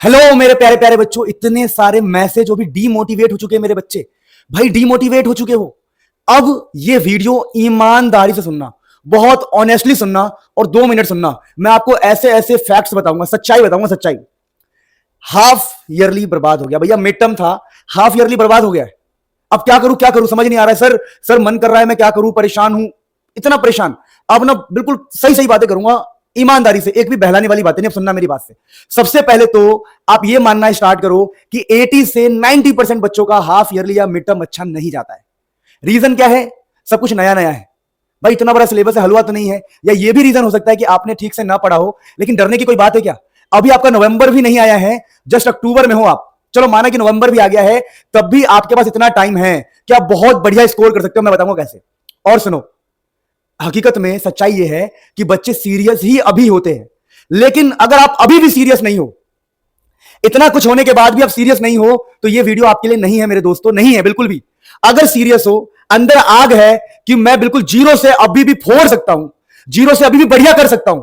Hello मेरे प्यारे प्यारे बच्चों, इतने सारे मैसेज, भी डीमोटिवेट हो चुके हैं मेरे बच्चे। भाई डीमोटिवेट हो चुके हो। अब ये वीडियो ईमानदारी से सुनना, बहुत ऑनेस्टली सुनना और 2 मिनट सुनना। मैं आपको ऐसे ऐसे फैक्ट्स बताऊंगा, सच्चाई बताऊंगा, सच्चाई। हाफ ईयरली बर्बाद हो गया भैया, मिड टर्म था, हाफ ईयरली बर्बाद हो गया है। अब क्या करूं, क्या करूं, समझ नहीं आ रहा है सर। सर मन कर रहा है, मैं क्या करूं, परेशान हूं, इतना परेशान। अब ना बिल्कुल सही सही बातें करूंगा, ईमानदारी से, एक भी बहलाने वाली बातें नहीं। अब सुनना मेरी बात से। सबसे पहले तो आप ये मानना स्टार्ट करो कि 80 से 90% बच्चों का हाफ ईयरली या मिड टर्म अच्छा नहीं जाता है। रीजन क्या है? सब कुछ नया नया है भाई, इतना बड़ा सिलेबस है, हलवा तो नहीं है। या ये भी रीजन हो सकता है कि आपने ठीक से ना पढ़ा हो, लेकिन डरने की कोई बात है क्या? अभी आपका नवंबर भी नहीं आया है, जस्ट अक्टूबर में हो आप। चलो माना कि नवंबर भी आ गया है, तब भी आपके पास इतना टाइम है कि आप बहुत बढ़िया स्कोर कर सकते हो। मैं बताऊंगा कैसे। और सुनो, हकीकत में सच्चाई यह है कि बच्चे सीरियस ही अभी होते हैं, लेकिन अगर आप अभी भी सीरियस नहीं हो, इतना कुछ होने के बाद भी आप सीरियस नहीं हो, तो यह वीडियो आपके लिए नहीं है मेरे दोस्तों, नहीं है बिल्कुल भी। अगर सीरियस हो, अंदर आग है कि मैं बिल्कुल जीरो से अभी भी फोड़ सकता हूं, जीरो से अभी भी बढ़िया कर सकता हूं,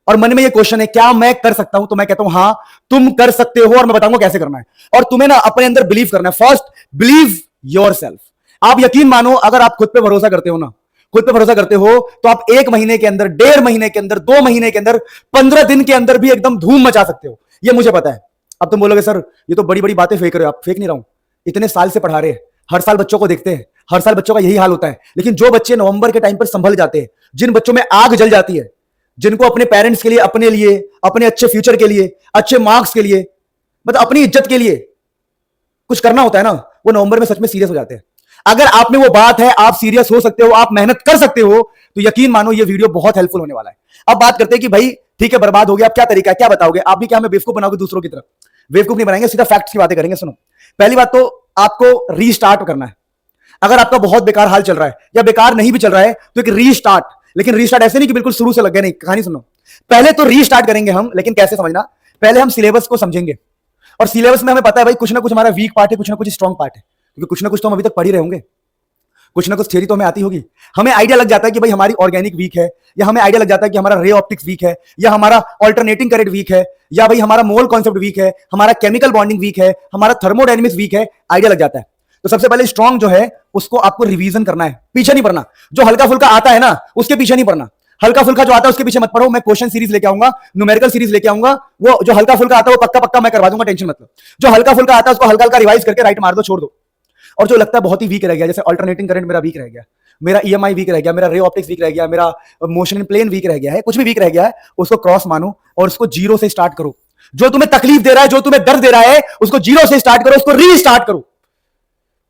और मन में ये क्वेश्चन है क्या मैं कर सकता हूं, तो मैं कहता हूं हां तुम कर सकते हो, और मैं बताऊंगा कैसे करना है। और तुम्हें ना अपने अंदर बिलीव करना है। First believe yourself. आप यकीन मानो, अगर आप खुद पे भरोसा करते हो ना, खुद पे भरोसा करते हो, तो आप 1 महीने के अंदर, 1.5 महीने के अंदर, 2 महीने के अंदर, 15 दिन के अंदर भी एकदम धूम मचा सकते हो। ये मुझे पता है। अब तुम बोलोगे सर ये तो बड़ी बड़ी बातें फेंक रहे हो आप। फेंक नहीं रहा हूं, इतने साल से पढ़ा रहे हैं, हर साल बच्चों को देखते हैं, हर साल बच्चों का यही हाल होता है। लेकिन जो बच्चे नवंबर के टाइम पर संभल जाते हैं, जिन बच्चों में आग जल जाती है, जिनको अपने पेरेंट्स के लिए, अपने लिए, अपने अच्छे फ्यूचर के लिए, अच्छे मार्क्स के लिए, मतलब अपनी इज्जत के लिए कुछ करना होता है ना, वो नवंबर में सच में सीरियस हो जाते हैं। अगर आप में वो बात है, आप सीरियस हो सकते हो, आप मेहनत कर सकते हो, तो यकीन मानो ये वीडियो बहुत हेल्पफुल होने वाला है। अब बात करते हैं कि भाई ठीक है बर्बाद हो गया, अब क्या तरीका है, क्या बताओगे? आप भी क्या हमें बेवकूफ बनाओगे दूसरों की तरफ? बेवकूफ नहीं बनाएंगे, सीधा फैक्ट्स की बातें करेंगे। सुनो, पहली बात तो आपको रीस्टार्ट करना है। अगर आपका बहुत बेकार हाल चल रहा है, या बेकार नहीं भी चल रहा है, तो एक रीस्टार्ट। लेकिन रीस्टार्ट ऐसे नहीं कि बिल्कुल शुरू से लग गए, नहीं। कहानी सुनो, पहले तो रीस्टार्ट करेंगे हम, लेकिन कैसे समझना। पहले हम सिलेबस को समझेंगे, और सिलेबस में हमें पता है भाई कुछ ना कुछ हमारा वीक पार्ट है, कुछ ना कुछ स्ट्रॉन्ग पार्ट है, क्योंकि कुछ ना कुछ तो हम अभी तक पढ़ ही रहे होंगे, कुछ ना कुछ थ्योरी तो हमें आती होगी। हमें आइडिया लग जाता है कि भाई हमारी ऑर्गेनिक वीक है, या हमें आइडिया लग जाता है कि हमारा रे ऑप्टिक्स वीक है, या हमारा ऑल्टरनेटिंग करंट वीक है, या भाई हमारा मोल कॉन्सेप्ट वीक है, हमारा केमिकल बॉन्डिंग वीक है, हमारा थर्मोडायनेमिक्स वीक है। आइडिया लग जाता है। तो सबसे पहले स्ट्रॉन्ग जो है उसको आपको रिवीजन करना है, पीछे नहीं पड़ना। जो हल्का फुल्का आता है ना, उसके पीछे नहीं पड़ना। हल्का फुल्का जो आता है उसके पीछे मत पड़ो। मैं क्वेश्चन सीरीज लेके आऊंगा, न्यूमेरिकल सीरीज लेके आऊंगा। वो जो हल्का फुल्का आता है वो पक्का पक्का मैं करवा दूंगा, टेंशन मत लो। जो हल्का फुल्का आता है उसको हल्का हल्का रिवाइज करके राइट मार दो, छोड़ दो। और जो लगता है बहुत ही वीक रह गया, जैसे अल्टरनेटिंग करंट मेरा वीक रह गया, मेरा ईएमआई वीक रह गया, मेरा रे ऑप्टिक्स वीक रह गया, मेरा मोशन इन प्लेन वीक रह गया है, कुछ भी वीक रह गया है, उसको क्रॉस मानो और उसको जीरो से स्टार्ट करो। जो तुम्हें तकलीफ दे रहा है, जो तुम्हें दर्द दे रहा है, उसको जीरो से स्टार्ट करो, उसको रीस्टार्ट करो।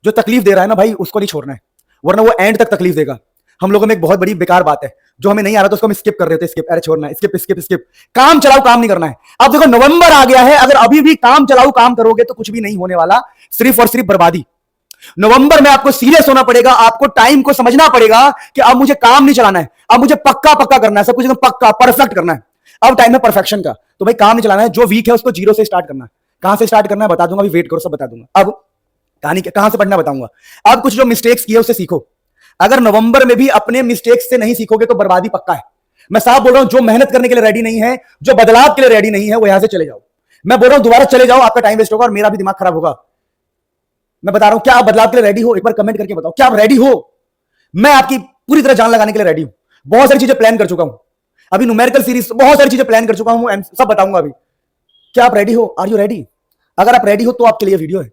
जो तकलीफ दे रहा है ना भाई, उसको नहीं छोड़ना है, वरना वो एंड तक तकलीफ देगा। हम लोगों में एक बहुत बड़ी बेकार बात है, जो हमें नहीं आ रहा तो उसको हम स्किप कर रहे थे। स्किप, अरे छोड़ना है, स्किप स्किप स्किप। काम चलाओ काम नहीं करना है। अब देखो नवंबर आ गया है, अगर अभी भी काम चलाओ काम करोगे तो कुछ भी नहीं होने वाला, सिर्फ और सिर्फ बर्बादी। नवंबर में आपको सीरियस होना पड़ेगा, आपको टाइम को समझना पड़ेगा कि अब मुझे काम नहीं चलाना है, अब मुझे पक्का पक्का करना है, सब कुछ एकदम पक्का परफेक्ट करना है। अब टाइम है परफेक्शन का, तो भाई काम नहीं चलाना है। जो वीक है उसको जीरो से स्टार्ट करना है। कहां से स्टार्ट करना है बता दूंगा, अभी वेट करो, सब बता दूंगा। अब कहानी कहां से पढ़ना बताऊंगा। अब कुछ जो मिस्टेक्स किए उससे सीखो। अगर नवंबर में भी अपने मिस्टेक्स से नहीं सीखोगे तो बर्बादी पक्का है। मैं साफ बोल रहा हूं, जो मेहनत करने के लिए रेडी नहीं है, जो बदलाव के लिए रेडी नहीं है, वो यहां से चले जाओ। मैं बोल रहा हूं दोबारा चले जाओ, आपका टाइम वेस्ट होगा और मेरा भी दिमाग खराब होगा। मैं बता रहा हूं, क्या आप बदलाव के लिए रेडी हो? एक बार कमेंट करके बताओ, क्या आप रेडी हो? मैं आपकी पूरी तरह जान लगाने के लिए रेडी हूं। बहुत सारी चीजें प्लान कर चुका हूं, अभी न्यूमेरिकल सीरीज बहुत सारी चीजें प्लान कर चुका हूं, सब बताऊंगा अभी। क्या आप रेडी हो? Are you ready? अगर आप रेडी हो तो आपके लिए वीडियो है।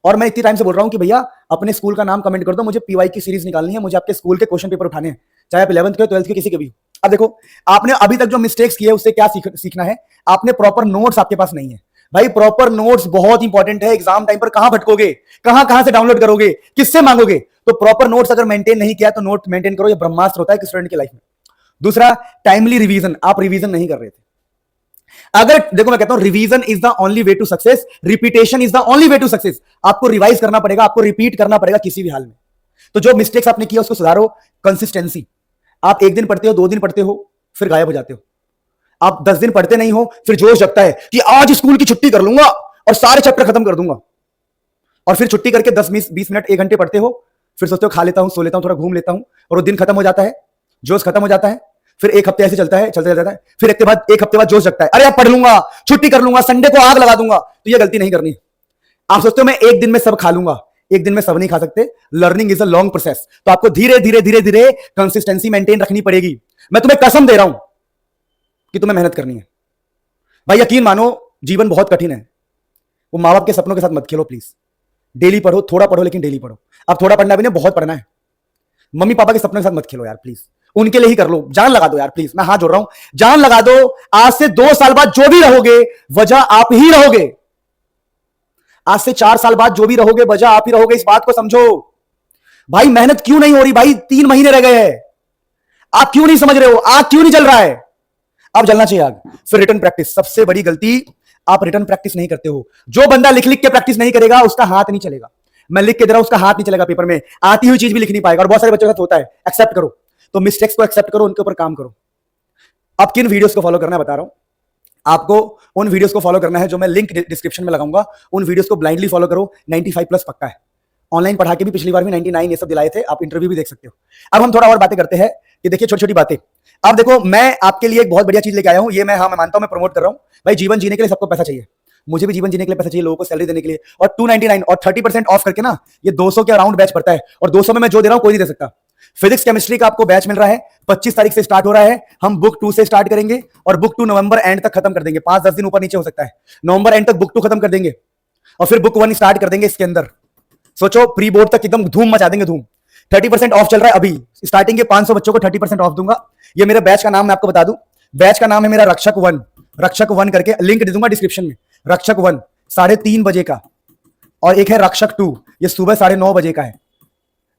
और मैं इतनी टाइम से बोल रहा हूं कि भैया अपने स्कूल का नाम कमेंट कर दो, मुझे पीवाई की सीरीज निकालनी है, मुझे आपके स्कूल के क्वेश्चन पेपर उठाने हैं, चाहे आप 11th के 12th के किसी के भी हो। अब देखो, आपने अभी तक जो मिस्टेक्स किए उससे क्या सीखना है। आपने प्रॉपर नोट्स आपके पास नहीं है भाई, प्रॉपर नोट्स बहुत इंपॉर्टेंट है। एग्जाम टाइम पर कहां भटकोगे, कहां कहां से डाउनलोड करोगे, किससे मांगोगे? तो प्रॉपर नोट्स अगर मेंटेन नहीं किया तो नोट मेंटेन करो, ये ब्रह्मास्त्र होता है एक स्टूडेंट की लाइफ में। दूसरा, टाइमली रिवीजन। आप रिवीजन नहीं कर रहे थे। अगर देखो, मैं कहता हूं revision is the only way to success, repetition is the only way to success. आपको रिवाइज करना पड़ेगा, आपको रिपीट करना पड़ेगा किसी भी हाल में। तो जो मिस्टेक्स आपने किया उसको सुधारो। कंसिस्टेंसी। आप 1 दिन पढ़ते हो, 2 दिन पढ़ते हो, फिर गायब हो जाते हो। आप 10 दिन पढ़ते नहीं हो, फिर जोश जगता है कि आज स्कूल की छुट्टी कर लूंगा और सारे चैप्टर खत्म कर दूंगा। और फिर छुट्टी करके 10-20 मिनट, 1 घंटे पढ़ते हो, फिर सोचते हो खा लेता हूं, सो लेता हूं, थोड़ा घूम लेता हूं, और वो दिन खत्म हो जाता है, जोश खत्म हो जाता है। फिर एक हफ्ते ऐसे चलता है, चलता जाता है, फिर एक हफ्ते बाद जोश जगता है, अरे अब पढ़ लूंगा, छुट्टी कर लूंगा, संडे को आग लगा दूंगा। तो ये गलती नहीं करनी। आप सोचते हो मैं एक दिन में सब खा लूंगा, एक दिन में सब नहीं खा सकते। Learning is a long process. तो आपको धीरे धीरे धीरे धीरे कंसिस्टेंसी मेंटेन रखनी पड़ेगी। मैं तुम्हें कसम दे रहा हूं कि तुम्हें मेहनत करनी है भाई। यकीन मानो जीवन बहुत कठिन है। वो माँ बाप के सपनों के साथ मत खेलो प्लीज। डेली पढ़ो, थोड़ा पढ़ो, लेकिन डेली पढ़ो। अब थोड़ा पढ़ना भी नहीं, बहुत पढ़ना है। मम्मी पापा के सपनों के साथ मत खेलो यार प्लीज। उनके लिए ही कर लो, जान लगा दो यार प्लीज। मैं हाथ जोड़ रहा हूं, जान लगा दो। आज से 2 साल बाद जो भी रहोगे वजह आप ही रहोगे। आज से 4 साल बाद जो भी रहोगे वजह आप ही रहोगे। इस बात को समझो भाई। मेहनत क्यों नहीं हो रही भाई? 3 महीने रह गए हैं, आप क्यों नहीं समझ रहे हो? आग क्यों नहीं जल रहा है? अब जलना चाहिए आग। फिर रिटर्न प्रैक्टिस, सबसे बड़ी गलती, आप रिटर्न प्रैक्टिस नहीं करते हो। जो बंदा लिख लिख के प्रैक्टिस नहीं करेगा उसका हाथ नहीं चलेगा। मैं लिख के दे रहा हूं, उसका हाथ नहीं चलेगा पेपर में, आती हुई चीज भी लिख नहीं पाएगा। और बहुत सारे बच्चों के साथ होता है। एक्सेप्ट करो, तो मिस्टेक्स को एक्सेप्ट करो, उनके ऊपर काम करो। अब किन वीडियोस को फॉलो करना है बता रहा हूं आपको। उन वीडियोस को फॉलो करना है जो मैं लिंक डिस्क्रिप्शन में लगाऊंगा। उन वीडियोस को ब्लाइंडली फॉलो करो। 95 प्लस पक्का है। ऑनलाइन पढ़ा के भी पिछली बार भी 99 ये सब दिलाए थे। आप इंटरव्यू भी देख सकते हो। अब हम थोड़ा और बातें करते हैं कि देखिए छोटी छोटी बातें। अब देखो, मैं आपके लिए एक बहुत बढ़िया चीज लेके आया हूं। ये मैं मानता हूं, मैं प्रमोट कर रहा हूं भाई। जीवन जीने के लिए सबको पैसा चाहिए। मुझे भी जीवन जीने के लिए पैसा चाहिए, लोगों को सैलरी देने के लिए। और 299 और 30% ऑफ करके ना, ये 200 के अराउंड बैच पड़ता है। और 200 में मैं जो दे रहा हूं कोई नहीं दे सकता। फिजिक्स केमिस्ट्री का आपको बैच मिल रहा है, 25 तारीख से स्टार्ट हो रहा है। हम बुक 2 से स्टार्ट करेंगे और बुक 2 नवंबर एंड तक खत्म कर देंगे। 5-10 दिन ऊपर नीचे हो सकता है। नवंबर एंड तक बुक 2 खत्म कर देंगे और फिर बुक 1 स्टार्ट कर देंगे। इसके अंदर सोचो, प्री बोर्ड तक एकदम धूम मचा देंगे, धूम। 30% ऑफ चल रहा है अभी। स्टार्टिंग के 500 बच्चों को 30% ऑफ दूंगा। ये मेरे बैच का नाम मैं आपको बता दूं। बैच का नाम है मेरा रक्षक 1। रक्षक 1 करके लिंक दे दूंगा डिस्क्रिप्शन में। रक्षक 1 3:30 बजे का, और एक है रक्षक 2, ये सुबह 9:30 बजे का है।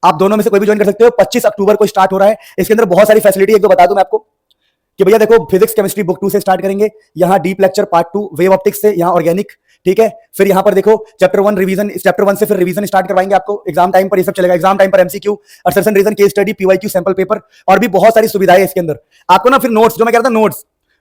आप दोनों में से कोई भी ज्वाइन कर सकते हो। 25 अक्टूबर को स्टार्ट हो रहा है। इसके अंदर बहुत सारी फैसिलिटी एक दो बता दूं मैं आपको कि भैया देखो, फिजिक्स केमिस्ट्री बुक 2 से स्टार्ट करेंगे। यहां deep lecture part 2 wave optics से, यहां ऑर्गेनिक, ठीक है। फिर यहां पर देखो चैप्टर 1 रिवीजन, चैप्टर 1 से फिर रिवीजन स्टार्ट करवाएंगे आपको। एग्जाम टाइम पर ये सब चलेगा। एग्जाम टाइम पर MCQ, assertion reason, case study, PYQ, sample paper, और भी बहुत सारी सुविधाएं है इसके अंदर। आपको ना फिर नोट्स, जो मैं कह रहा था,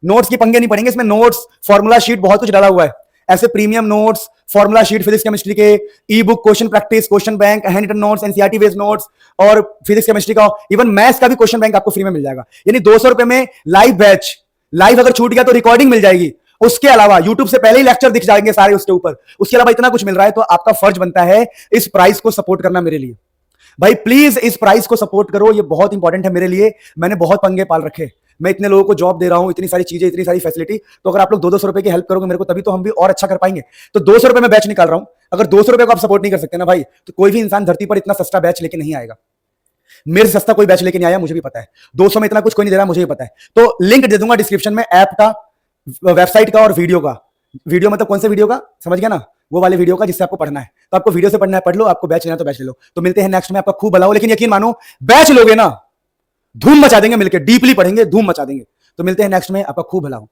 नोट्स की पंगे नहीं पड़ेंगे इसमें। नोट्स, फॉर्मूला शीट, बहुत कुछ डाला हुआ है। ऐसे premium notes, formula sheet physics chemistry के, e book, question practice, question bank, handwritten notes, NCERT based notes, और फिजिक्स केमिस्ट्री का इवन मैथ्स का भी क्वेश्चन बैंक आपको फ्री में मिल जाएगा। यानी 200 रुपए में लाइव बैच। लाइव अगर छूट गया तो रिकॉर्डिंग मिल जाएगी। उसके अलावा यूट्यूब से पहले ही लेक्चर दिख जाएंगे सारे उसके ऊपर। उसके अलावा इतना कुछ मिल रहा है, तो आपका फर्ज बनता है इस प्राइस को सपोर्ट करना मेरे लिए। भाई प्लीज इस प्राइस को सपोर्ट करो, ये बहुत इंपॉर्टेंट है मेरे लिए। मैंने बहुत पंगे पाल रखे। मैं इतने लोगों को जॉब दे रहा हूं, इतनी सारी चीजें, इतनी सारी फैसिलिटी। तो अगर आप लोग 200 रुपए की हेल्प करोगे मेरे को, तभी तो हम भी और अच्छा कर पाएंगे। तो 200 रुपए में बैच निकाल रहा हूं। अगर 200 रुपए को आप सपोर्ट नहीं कर सकते ना भाई, तो कोई भी इंसान धरती पर इतना सस्ता बैच लेके नहीं आएगा। मेरे से सस्ता कोई बैच लेके नहीं आया, मुझे भी पता है। 200 में इतना कुछ कोई नहीं दे रहा, मुझे भी पता है। तो लिंक दे दूंगा डिस्क्रिप्शन में, ऐप का, वेबसाइट का और वीडियो का। वीडियो मतलब कौन से वीडियो का, समझ गया ना? वो वाले वीडियो का जिससे आपको पढ़ना है। तो आपको वीडियो से पढ़ना है, पढ़ लो। आपको बैच लेना तो बैच ले लो। तो मिलते हैं नेक्स्ट में। आपका खूब भला हो। लेकिन यकीन मानो, बैच लोगे ना, धूम मचा देंगे मिलकर। डीपली पढ़ेंगे, धूम मचा देंगे। तो मिलते हैं नेक्स्ट में। आपका खूब भला हो।